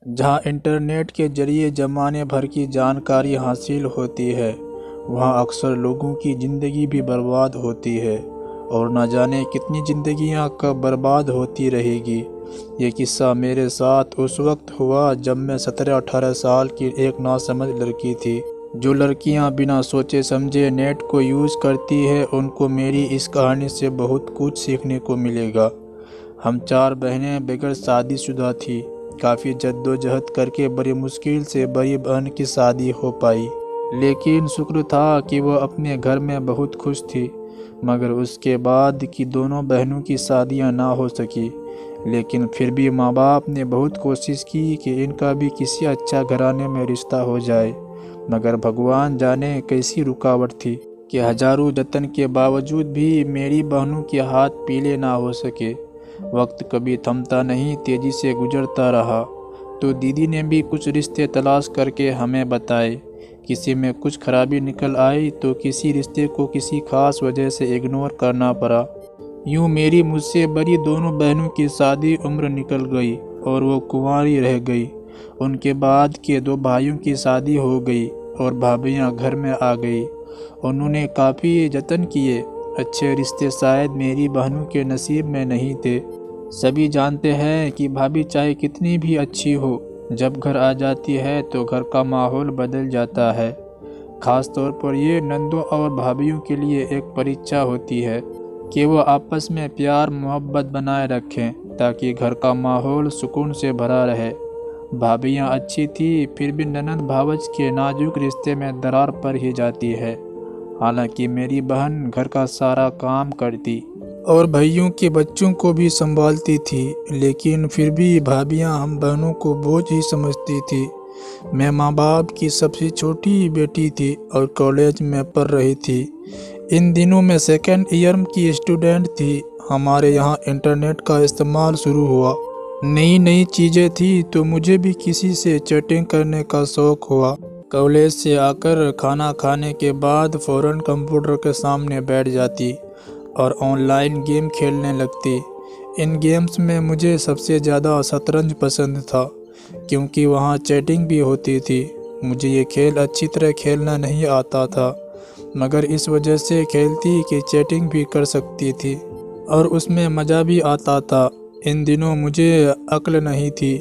جہاں انٹرنیٹ کے ذریعے زمانے بھر کی جانکاری حاصل ہوتی ہے، وہاں اکثر لوگوں کی زندگی بھی برباد ہوتی ہے، اور نہ جانے کتنی زندگیاں کب برباد ہوتی رہے گی۔ یہ قصہ میرے ساتھ اس وقت ہوا جب میں 17-18 سال کی ایک ناسمجھ لڑکی تھی۔ جو لڑکیاں بنا سوچے سمجھے نیٹ کو یوز کرتی ہے، ان کو میری اس کہانی سے بہت کچھ سیکھنے کو ملے گا۔ ہم 4 بہنیں بغیر شادی شدہ تھیں۔ کافی جدوجہد کر کے بڑی مشکل سے بڑی بہن کی شادی ہو پائی، لیکن شکر تھا کہ وہ اپنے گھر میں بہت خوش تھی۔ مگر اس کے بعد کی دونوں بہنوں کی شادیاں نہ ہو سکی، لیکن پھر بھی ماں باپ نے بہت کوشش کی کہ ان کا بھی کسی اچھا گھرانے میں رشتہ ہو جائے، مگر بھگوان جانے کیسی رکاوٹ تھی کہ ہزاروں جتن کے باوجود بھی میری بہنوں کے ہاتھ پیلے نہ ہو سکے۔ وقت کبھی تھمتا نہیں، تیزی سے گزرتا رہا، تو دیدی نے بھی کچھ رشتے تلاش کر کے ہمیں بتائے۔ کسی میں کچھ خرابی نکل آئی تو کسی رشتے کو کسی خاص وجہ سے اگنور کرنا پڑا۔ یوں میری مجھ سے بڑی دونوں بہنوں کی شادی عمر نکل گئی اور وہ کنواری رہ گئی۔ ان کے بعد کے 2 بھائیوں کی شادی ہو گئی اور بھابیاں گھر میں آ گئی۔ انہوں نے کافی جتن کیے، اچھے رشتے شاید میری بہنوں کے نصیب میں نہیں تھے۔ سبھی جانتے ہیں کہ بھابھی چاہے کتنی بھی اچھی ہو، جب گھر آ جاتی ہے تو گھر کا ماحول بدل جاتا ہے۔ خاص طور پر یہ نندوں اور بھابھیوں کے لیے ایک پریچا ہوتی ہے کہ وہ آپس میں پیار محبت بنائے رکھیں تاکہ گھر کا ماحول سکون سے بھرا رہے۔ بھابھیاں اچھی تھی، پھر بھی نند بھاوج کے نازک رشتے میں درار پڑ ہی جاتی ہے۔ حالانکہ میری بہن گھر کا سارا کام کرتی اور بھائیوں کے بچوں کو بھی سنبھالتی تھی، لیکن پھر بھی بھابھیاں ہم بہنوں کو بوجھ ہی سمجھتی تھی۔ میں ماں باپ کی سب سے چھوٹی بیٹی تھی اور کالج میں پڑھ رہی تھی۔ ان دنوں میں 2nd ایئر کی اسٹوڈنٹ تھی۔ ہمارے یہاں انٹرنیٹ کا استعمال شروع ہوا۔ نئی نئی چیزیں تھی تو مجھے بھی کسی سے چیٹنگ کرنے کا شوق ہوا۔ کالج سے آ کر کھانا کھانے کے بعد فوراً کمپیوٹر کے سامنے بیٹھ جاتی اور آن لائن گیم کھیلنے لگتی۔ ان گیمز میں مجھے سب سے زیادہ شطرنج پسند تھا، کیونکہ وہاں چیٹنگ بھی ہوتی تھی۔ مجھے یہ کھیل اچھی طرح کھیلنا نہیں آتا تھا، مگر اس وجہ سے کھیلتی کہ چیٹنگ بھی کر سکتی تھی اور اس میں مزہ بھی آتا تھا۔ ان دنوں مجھے عقل نہیں تھی،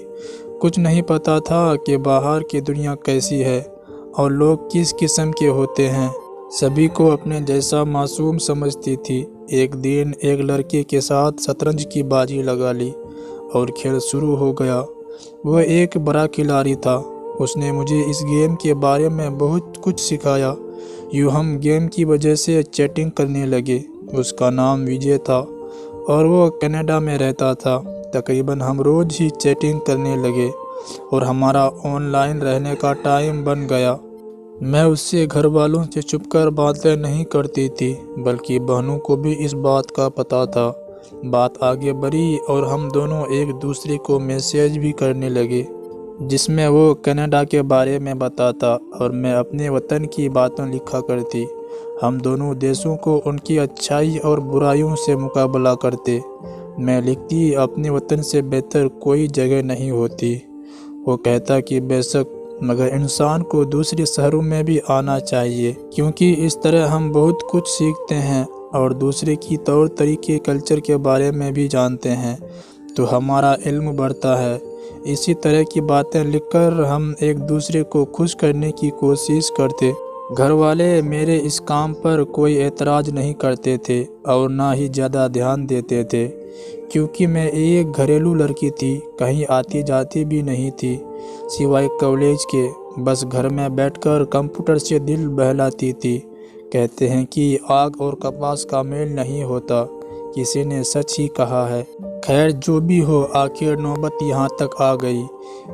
کچھ نہیں پتا تھا کہ باہر کی دنیا کیسی ہے اور لوگ کس قسم کے ہوتے ہیں۔ سبھی کو اپنے جیسا معصوم سمجھتی تھی۔ ایک دن ایک لڑکے کے ساتھ شطرنج کی بازی لگا لی اور کھیل شروع ہو گیا۔ وہ ایک بڑا کھلاڑی تھا۔ اس نے مجھے اس گیم کے بارے میں بہت کچھ سکھایا۔ یوں ہم گیم کی وجہ سے چیٹنگ کرنے لگے۔ اس کا نام وجے تھا اور وہ کینیڈا میں رہتا تھا۔ تقریباً ہم روز ہی چیٹنگ کرنے لگے اور ہمارا آن لائن رہنے کا ٹائم بن گیا۔ میں اس سے گھر والوں سے چھپ کر باتیں نہیں کرتی تھی، بلکہ بہنوں کو بھی اس بات کا پتہ تھا۔ بات آگے بڑھی اور ہم دونوں ایک دوسرے کو میسیج بھی کرنے لگے، جس میں وہ کینیڈا کے بارے میں بتاتا اور میں اپنے وطن کی باتیں لکھا کرتی۔ ہم دونوں دیشوں کو ان کی اچھائی اور برائیوں سے مقابلہ کرتے۔ میں لکھتی، اپنے وطن سے بہتر کوئی جگہ نہیں ہوتی۔ وہ کہتا کہ بے شک، مگر انسان کو دوسرے شہروں میں بھی آنا چاہیے، کیونکہ اس طرح ہم بہت کچھ سیکھتے ہیں اور دوسرے کی طور طریقے کلچر کے بارے میں بھی جانتے ہیں، تو ہمارا علم بڑھتا ہے۔ اسی طرح کی باتیں لکھ کر ہم ایک دوسرے کو خوش کرنے کی کوشش کرتے۔ گھر والے میرے اس کام پر کوئی اعتراض نہیں کرتے تھے اور نہ ہی زیادہ دھیان دیتے تھے، کیونکہ میں ایک گھریلو لڑکی تھی، کہیں آتی جاتی بھی نہیں تھی سوائے کالج کے۔ بس گھر میں بیٹھ کر کمپیوٹر سے دل بہلاتی تھی۔ کہتے ہیں کہ آگ اور کپاس کا میل نہیں ہوتا، کسی نے سچ ہی کہا ہے۔ خیر جو بھی ہو، آخر نوبت یہاں تک آ گئی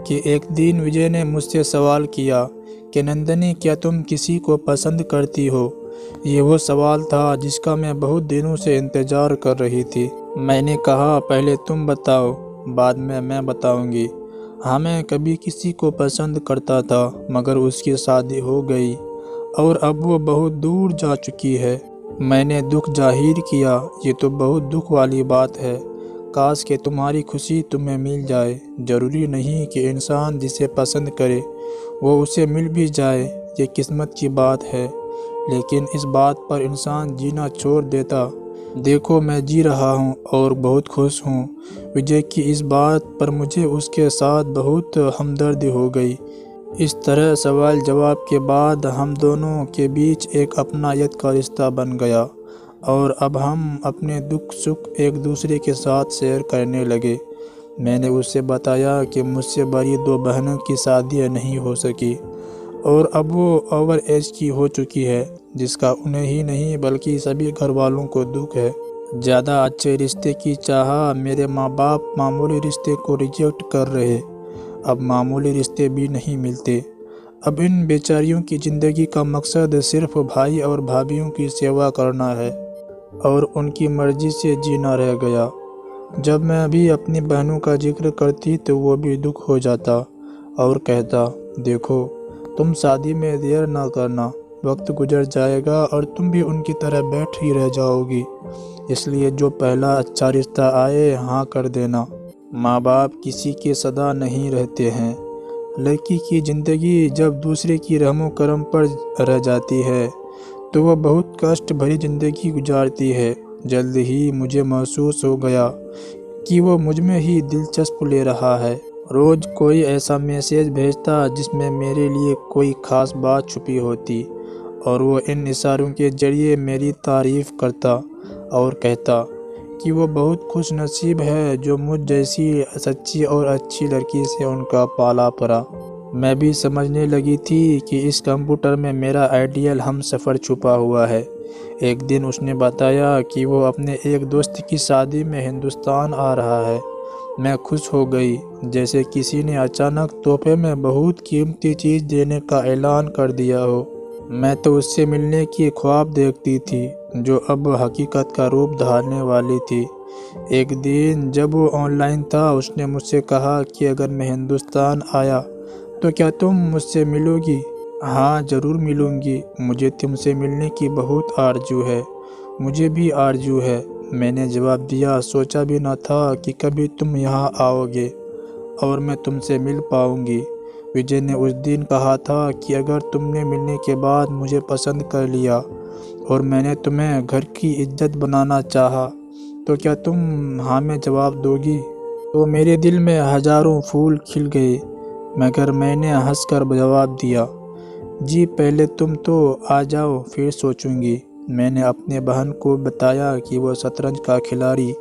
کہ ایک دن وجے نے مجھ سے سوال کیا کہ نندنی، کیا تم کسی کو پسند کرتی ہو؟ یہ وہ سوال تھا جس کا میں بہت دنوں سے انتظار کر رہی تھی۔ میں نے کہا، پہلے تم بتاؤ، بعد میں بتاؤں گی۔ ہاں، میں کبھی کسی کو پسند کرتا تھا، مگر اس کی شادی ہو گئی اور اب وہ بہت دور جا چکی ہے۔ میں نے دکھ ظاہر کیا، یہ تو بہت دکھ والی بات ہے۔ کاش کہ تمہاری خوشی تمہیں مل جائے۔ ضروری نہیں کہ انسان جسے پسند کرے وہ اسے مل بھی جائے، یہ قسمت کی بات ہے، لیکن اس بات پر انسان جینا چھوڑ دیتا۔ دیکھو میں جی رہا ہوں اور بہت خوش ہوں۔ وجے کی اس بات پر مجھے اس کے ساتھ بہت ہمدردی ہو گئی۔ اس طرح سوال جواب کے بعد ہم دونوں کے بیچ ایک اپنائیت کا رشتہ بن گیا، اور اب ہم اپنے دکھ سکھ ایک دوسرے کے ساتھ شیئر کرنے لگے۔ میں نے اس سے بتایا کہ مجھ سے بڑی 2 بہنوں کی شادیاں نہیں ہو سکی، اور اب وہ اوور ایج کی ہو چکی ہے، جس کا انہیں ہی نہیں بلکہ سبھی گھر والوں کو دکھ ہے۔ زیادہ اچھے رشتے کی چاہ میرے ماں باپ معمولی رشتے کو ریجیکٹ کر رہے۔ اب معمولی رشتے بھی نہیں ملتے۔ اب ان بیچاریوں کی زندگی کا مقصد صرف بھائی اور بھابھیوں کی سیوا کرنا ہے، اور ان کی مرضی سے جینا رہ گیا۔ جب میں بھی اپنی بہنوں کا ذکر کرتی تو وہ بھی دکھ ہو جاتا اور کہتا، دیکھو تم شادی میں دیر نہ کرنا، وقت گزر جائے گا اور تم بھی ان کی طرح بیٹھ ہی رہ جاؤ گی، اس لیے جو پہلا اچھا رشتہ آئے ہاں کر دینا۔ ماں باپ کسی کے سدا نہیں رہتے ہیں۔ لڑکی کی زندگی جب دوسرے کی رحم و کرم پر رہ جاتی ہے تو وہ بہت کشٹ بھری زندگی گزارتی ہے۔ جلد ہی مجھے محسوس ہو گیا کہ وہ مجھ میں ہی دلچسپ لے رہا ہے۔ روز کوئی ایسا میسیج بھیجتا جس میں میرے لیے کوئی خاص بات چھپی ہوتی، اور وہ ان اشاروں کے ذریعے میری تعریف کرتا اور کہتا کہ وہ بہت خوش نصیب ہے جو مجھ جیسی سچی اور اچھی لڑکی سے ان کا پالا پڑا۔ میں بھی سمجھنے لگی تھی کہ اس کمپیوٹر میں میرا آئیڈیل ہم سفر چھپا ہوا ہے۔ ایک دن اس نے بتایا کہ وہ اپنے ایک دوست کی شادی میں ہندوستان آ رہا ہے۔ میں خوش ہو گئی، جیسے کسی نے اچانک تحفے میں بہت قیمتی چیز دینے کا اعلان کر دیا ہو۔ میں تو اس سے ملنے کی خواب دیکھتی تھی جو اب حقیقت کا روپ دھارنے والی تھی۔ ایک دن جب وہ آن لائن تھا اس نے مجھ سے کہا کہ اگر میں ہندوستان آیا تو کیا تم مجھ سے ملو گی؟ ہاں ضرور ملوں گی، مجھے تم سے ملنے کی بہت آرزو ہے۔ مجھے بھی آرزو ہے، میں نے جواب دیا۔ سوچا بھی نہ تھا کہ کبھی تم یہاں آؤ گے اور میں تم سے مل پاؤں گی۔ وجے نے اس دن کہا تھا کہ اگر تم نے ملنے کے بعد مجھے پسند کر لیا اور میں نے تمہیں گھر کی عزت بنانا چاہا تو کیا تم ہاں میں جواب دو گی؟ تو میرے دل میں ہزاروں پھول کھل گئے، مگر میں نے ہنس کر جواب دیا، جی پہلے تم تو آ جاؤ پھر سوچوں گی۔ میں نے اپنے بہن کو بتایا کہ وہ شطرنج کا کھلاڑی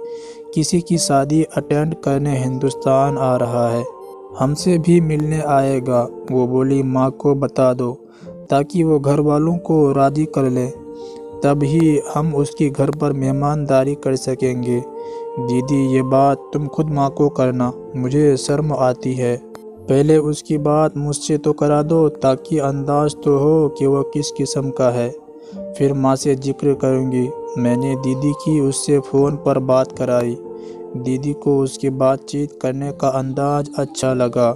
کسی کی شادی اٹینڈ کرنے ہندوستان آ رہا ہے، ہم سے بھی ملنے آئے گا۔ وہ بولی ماں کو بتا دو تاکہ وہ گھر والوں کو راضی کر لے، تب ہی ہم اس کی گھر پر مہمانداری کر سکیں گے۔ دیدی یہ بات تم خود ماں کو کرنا، مجھے شرم آتی ہے۔ پہلے اس کی بات مجھ سے تو کرا دو تاکہ انداز تو ہو کہ وہ کس قسم کا ہے، پھر ماں سے ذکر کروں گی۔ میں نے دیدی کی اس سے فون پر بات کرائی۔ دیدی کو اس کی بات چیت کرنے کا انداز اچھا لگا۔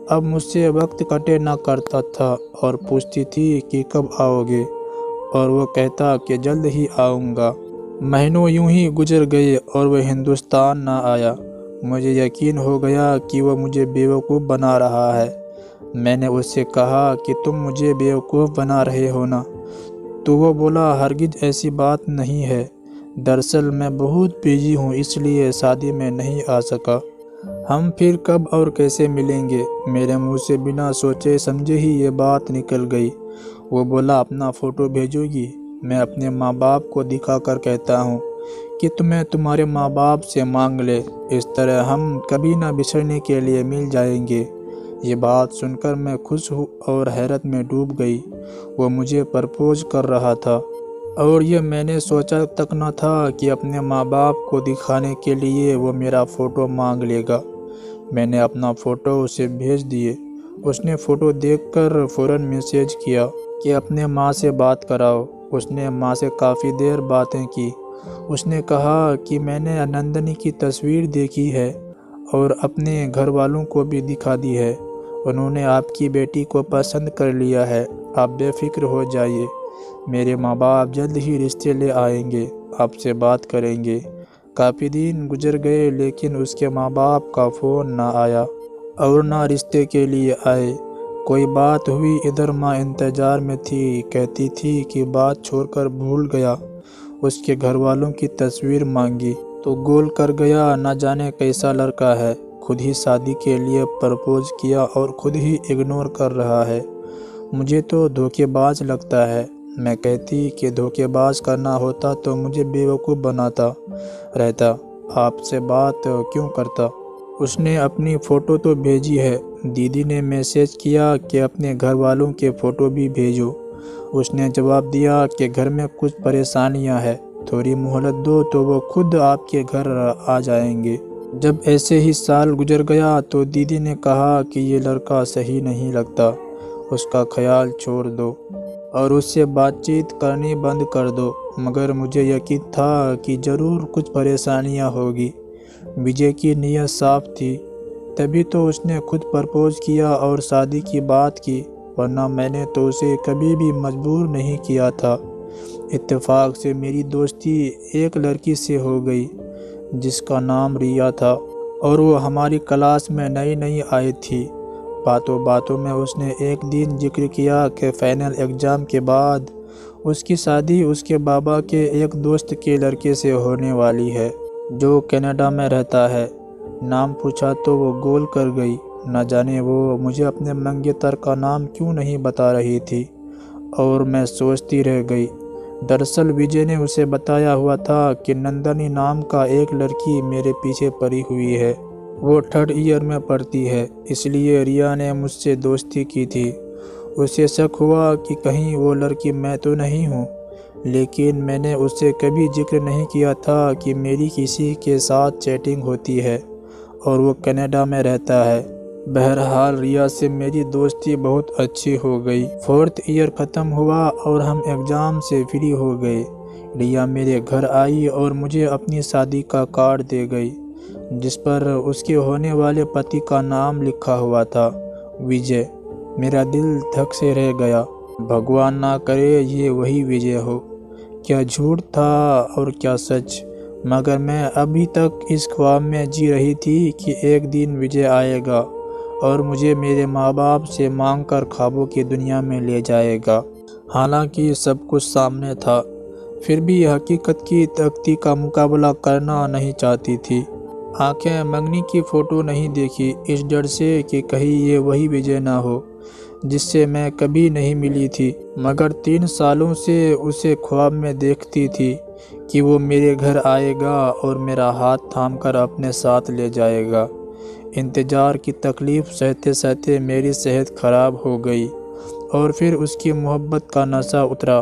اب مجھ سے وقت کٹے نہ کرتا تھا اور پوچھتی تھی کہ کب آؤ گے، اور وہ کہتا کہ جلد ہی آؤں گا۔ مہینوں یوں ہی گزر گئے اور وہ ہندوستان نہ آیا۔ مجھے یقین ہو گیا کہ وہ مجھے بیوقوف بنا رہا ہے۔ میں نے اس سے کہا کہ تم مجھے بیوقوف بنا رہے ہو نا؟ تو وہ بولا ہرگز ایسی بات نہیں ہے، دراصل میں بہت بزی ہوں اس لیے شادی میں نہیں آ سکا۔ ہم پھر کب اور کیسے ملیں گے؟ میرے منہ سے بنا سوچے سمجھے ہی یہ بات نکل گئی۔ وہ بولا اپنا فوٹو بھیجو گی؟ میں اپنے ماں باپ کو دکھا کر کہتا ہوں کہ تمہیں تمہارے ماں باپ سے مانگ لے، اس طرح ہم کبھی نہ بچھڑنے کے لیے مل جائیں گے۔ یہ بات سن کر میں خوش اور حیرت میں ڈوب گئی۔ وہ مجھے پرپوز کر رہا تھا، اور یہ میں نے سوچا تک نہ تھا کہ اپنے ماں باپ کو دکھانے کے لیے وہ میرا فوٹو مانگ لے گا۔ میں نے اپنا فوٹو اسے بھیج دیے۔ اس نے فوٹو دیکھ کر فوراً میسیج کیا کہ اپنے ماں سے بات کراؤ۔ اس نے ماں سے کافی دیر باتیں کی۔ اس نے کہا کہ میں نے نندنی کی تصویر دیکھی ہے اور اپنے گھر والوں کو بھی دکھا دی ہے، انہوں نے آپ کی بیٹی کو پسند کر لیا ہے، آپ بے فکر ہو جائیے، میرے ماں باپ جلد ہی رشتے لے آئیں گے، آپ سے بات کریں گے۔ کافی دن گزر گئے لیکن اس کے ماں باپ کا فون نہ آیا اور نہ رشتے کے لیے آئے۔ کوئی بات ہوئی ادھر ماں انتظار میں تھی، کہتی تھی کہ بات چھوڑ کر بھول گیا۔ اس کے گھر والوں کی تصویر مانگی تو گول کر گیا، نہ جانے کیسا لڑکا ہے، خود ہی شادی کے لیے پرپوز کیا اور خود ہی اگنور کر رہا ہے۔ مجھے تو دھوکے باز لگتا ہے۔ میں کہتی کہ دھوکے باز کرنا ہوتا تو مجھے بیوقوف بناتا رہتا، آپ سے بات کیوں کرتا۔ اس نے اپنی فوٹو تو بھیجی ہے۔ دیدی نے میسیج کیا کہ اپنے گھر والوں کے فوٹو بھی بھیجو۔ اس نے جواب دیا کہ گھر میں کچھ پریشانیاں ہیں، تھوڑی مہلت دو تو وہ خود آپ کے گھر آ جائیں گے۔ جب ایسے ہی سال گزر گیا تو دیدی نے کہا کہ یہ لڑکا صحیح نہیں لگتا، اس کا خیال چھوڑ دو اور اس سے بات چیت کرنی بند کر دو۔ مگر مجھے یقین تھا کہ ضرور کچھ پریشانیاں ہوگی۔ وجے کی نیت صاف تھی، تبھی تو اس نے خود پرپوز کیا اور شادی کی بات کی، ورنہ میں نے تو اسے کبھی بھی مجبور نہیں کیا تھا۔ اتفاق سے میری دوستی ایک لڑکی سے ہو گئی جس کا نام ریا تھا اور وہ ہماری کلاس میں نئی آئی تھی۔ باتوں باتوں میں اس نے ایک دن ذکر کیا کہ فائنل ایگزام کے بعد اس کی شادی اس کے بابا کے ایک دوست کے لڑکے سے ہونے والی ہے جو کینیڈا میں رہتا ہے۔ نام پوچھا تو وہ گول کر گئی، نہ جانے وہ مجھے اپنے منگیتر کا نام کیوں نہیں بتا رہی تھی، اور میں سوچتی رہ گئی۔ دراصل وجے نے اسے بتایا ہوا تھا کہ نندنی نام کا ایک لڑکی میرے پیچھے پڑی ہوئی ہے، وہ 3rd ایئر میں پڑھتی ہے، اس لیے ریا نے مجھ سے دوستی کی تھی۔ اسے شک ہوا کہ کہیں وہ لڑکی میں تو نہیں ہوں، لیکن میں نے اس سے کبھی ذکر نہیں کیا تھا کہ میری کسی کے ساتھ چیٹنگ ہوتی ہے اور وہ کینیڈا میں رہتا ہے۔ بہرحال ریا سے میری دوستی بہت اچھی ہو گئی۔ 4th ایئر ختم ہوا اور ہم ایگزام سے فری ہو گئے۔ ریا میرے گھر آئی اور مجھے اپنی شادی کا کارڈ دے گئی جس پر اس کے ہونے والے پتی کا نام لکھا ہوا تھا، وجے۔ میرا دل دھک سے رہ گیا، بھگوان نہ کرے یہ وہی وجے ہو۔ کیا جھوٹ تھا اور کیا سچ، مگر میں ابھی تک اس خواب میں جی رہی تھی کہ ایک دن وجے آئے گا اور مجھے میرے ماں باپ سے مانگ کر خوابوں کی دنیا میں لے جائے گا۔ حالانکہ سب کچھ سامنے تھا، پھر بھی حقیقت کی تختی کا مقابلہ کرنا نہیں چاہتی تھی۔ آنکھیں منگنی کی فوٹو نہیں دیکھی، اس ڈر سے کہ کہیں یہ وہی وجے نہ ہو جس سے میں کبھی نہیں ملی تھی، مگر 3 سالوں سے اسے خواب میں دیکھتی تھی کہ وہ میرے گھر آئے گا اور میرا ہاتھ تھام کر اپنے ساتھ لے جائے گا۔ انتظار کی تکلیف سہتے سہتے میری صحت خراب ہو گئی اور پھر اس کی محبت کا نشہ اترا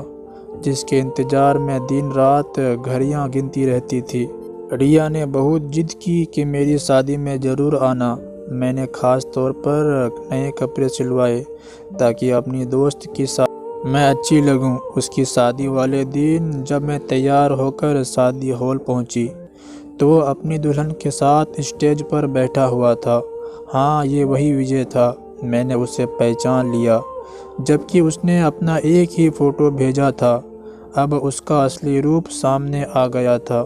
جس کے انتظار میں دن رات گھڑیاں گنتی رہتی تھی۔ ریا نے بہت ضد کی کہ میری شادی میں ضرور آنا۔ میں نے خاص طور پر نئے کپڑے سلوائے تاکہ اپنی دوست کی شادی میں اچھی لگوں۔ اس کی شادی والے دن جب میں تیار ہو کر شادی ہال پہنچی تو وہ اپنی دلہن کے ساتھ اسٹیج پر بیٹھا ہوا تھا۔ ہاں، یہ وہی وجے تھا۔ میں نے اسے پہچان لیا، جبکہ اس نے اپنا ایک ہی فوٹو بھیجا تھا۔ اب اس کا اصلی روپ سامنے آ گیا تھا،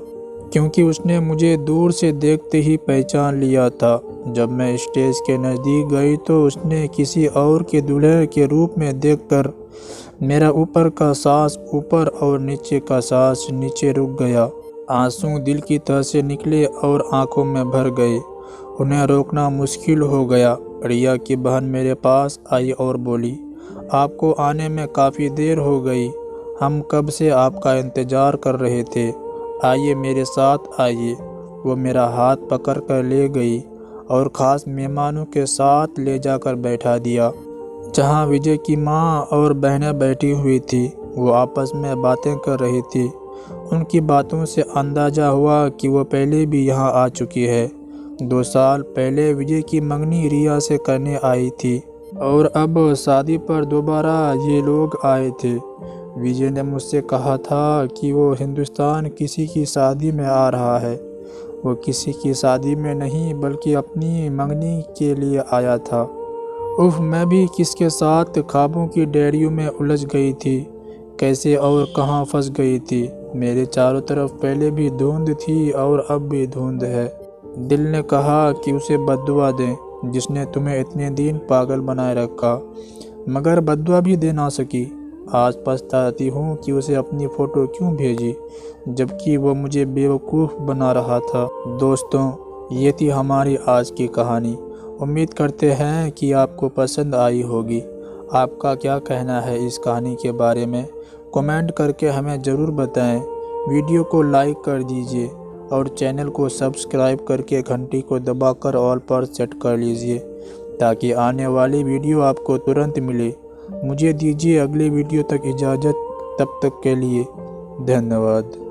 کیونکہ اس نے مجھے دور سے دیکھتے ہی پہچان لیا تھا۔ جب میں اسٹیج کے نزدیک گئی تو اس نے کسی اور کے دولہے کے روپ میں دیکھ کر میرا اوپر کا سانس اوپر اور نیچے کا سانس نیچے رک گیا۔ آنسو دل کی تہہ سے نکلے اور آنکھوں میں بھر گئے، انہیں روکنا مشکل ہو گیا۔ ریا کی بہن میرے پاس آئی اور بولی، آپ کو آنے میں کافی دیر ہو گئی، ہم کب سے آپ کا انتظار کر رہے تھے، آئیے میرے ساتھ آئیے۔ وہ میرا ہاتھ پکڑ کر لے گئی اور خاص مہمانوں کے ساتھ لے جا کر بیٹھا دیا، جہاں وجے کی ماں اور بہنیں بیٹھی ہوئی تھی۔ وہ آپس میں باتیں کر رہی تھی۔ ان کی باتوں سے اندازہ ہوا کہ وہ پہلے بھی یہاں آ چکی ہے۔ 2 سال پہلے وجے کی منگنی ریا سے کرنے آئی تھی اور اب شادی پر دوبارہ یہ لوگ آئے تھے۔ وجے نے مجھ سے کہا تھا کہ وہ ہندوستان کسی کی شادی میں آ رہا ہے۔ وہ کسی کی شادی میں نہیں بلکہ اپنی منگنی کے لیے آیا تھا۔ میں بھی کس کے ساتھ خوابوں کی ڈیریوں میں الجھ گئی تھی کیسے اور کہاں پھنس گئی تھی؟ میرے چاروں طرف پہلے بھی دھند تھی اور اب بھی دھند ہے۔ دل نے کہا کہ اسے بد دعا دیں جس نے تمہیں اتنے دن پاگل بنائے رکھا، مگر بد دعا بھی دے نہ سکی۔ آج پچھتاتی ہوں کہ اسے اپنی فوٹو کیوں بھیجی جبکہ وہ مجھے بیوقوف بنا رہا تھا۔ دوستوں، یہ تھی ہماری آج کی کہانی۔ امید کرتے ہیں کہ آپ کو پسند آئی ہوگی۔ آپ کا کیا کہنا ہے اس کہانی کے بارے میں؟ کمنٹ کر کے ہمیں ضرور بتائیں۔ ویڈیو کو لائک کر دیجیے اور چینل کو سبسکرائب کر کے گھنٹی کو دبا کر آل پر سیٹ کر لیجیے تاکہ آنے والی ویڈیو آپ کو ترنت ملے۔ مجھے دیجیے اگلی ویڈیو تک اجازت، تب تک کے لیے دھنیہ واد۔